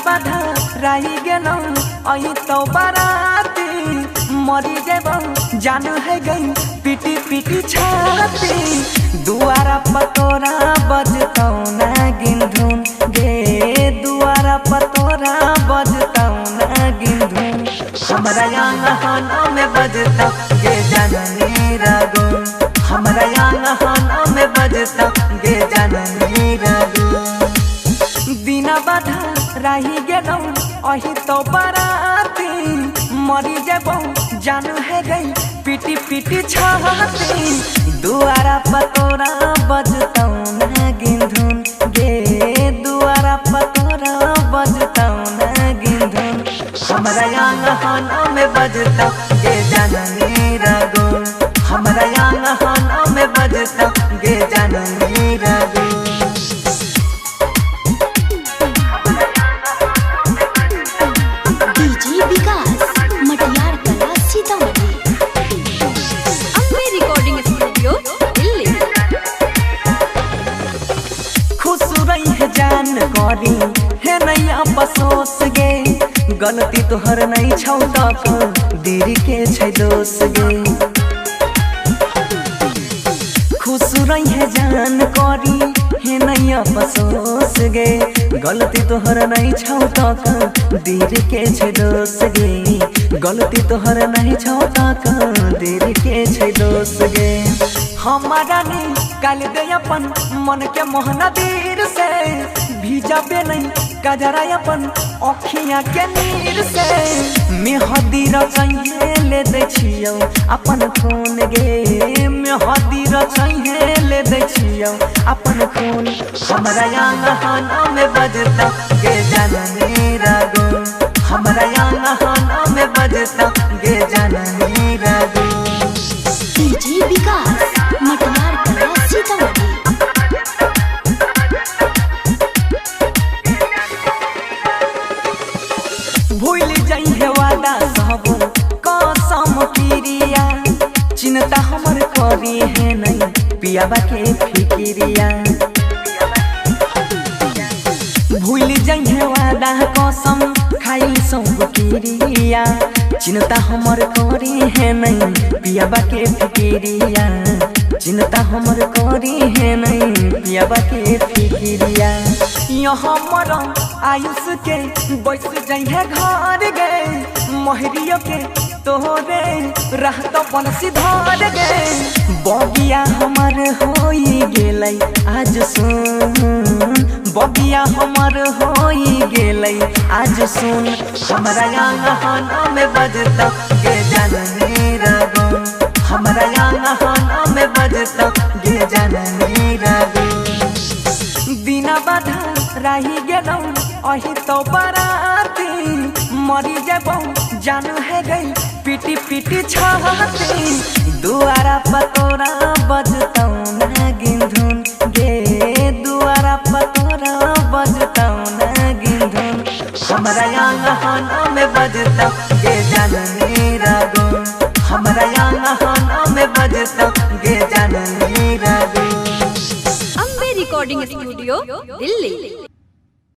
बाधा रही गेलौ अही तो बाराती मरी जेबौ जान है गई पीटी पीटी छाती दुआरा पतोरा बजतौ ना गिनधुन गे दुआरा पतोरा बजतौ ना गिनधुन हमरा आंगन में बजतौ गे जननी रगुन हमरा आंगन में बजतौ गे जननी रगुन दिना बाधा रही गेलौ अही तो बाराती मरी जेबौ जान है गई पीटी पीटी छाती दुआरा पतोरा बजतौ ना गिनधुन गे दुआरा पतोरा बजतौ ना गिनधुन हमरा आंगन में बजतौ गे जननी रगुन हमरा आंगन में बजतौ गे जननी रगुन जान करी है नैया बसोस गे गलती तोहर नहीं छौ तक देरी के छै दोष गे खुश रही है जान करी है नैया बसोस गे गलती तोहर नहीं छौ तक देरी के छै दोष गे गलती तोहर नहीं छौ तक देरी के छै दोष गे हमारा नहीं काल दे अपन मन के मोहना दीर से भीजाबे नहीं कजरा अपन अखियां के नीर से मेहदी रचैहे ले दै छियौ अपन खून गे मेहदी रचैहे ले दै छियौ अपन खून हमरा आंगन में बजतौ गे जननी रगुन हमरा आंगन में बजतौ गे जननी रगुन डीजे विकास मटियार कला सीतामढ़ी भूल जाइए वादा सब कसम क्रिया चिंता हमर करी है नहीं पियाबा के फिक्रिया भूल जाइए वादा कसम खाई सब क्रिया चिंता हमर करी है नहीं पियाबा के फिक्रिया चिंता हमर करी है नहीं पियाबा के फिक्रिया यहाँ मरम आयुष के बैस जाइए घर गए महरियो के तोहरे रहत बंसी धर गे बगिया हमर होई गेलै आज सुन बगिया हमर होई गेलै आज सुन हमरा आंगन में बजतौ गे जननी रगुन हमरा आंगन में बजतौ गे जननी रगुन दिना बाधा रही गेलौ अही तो बाराती मरी जेबौ जान है गई पीटी पीटी छाती दुआरा पतोरा बजतौ ना गिनधुन गे दुआरा पतोरा बजतौ ना गिनधुन हमरा आंगन में बजतौ गे जननी रगुन हमरा आंगन में बजतौ गे जननी रगुन अम्बे रिकॉर्डिंग स्टूडियो दिल्ली।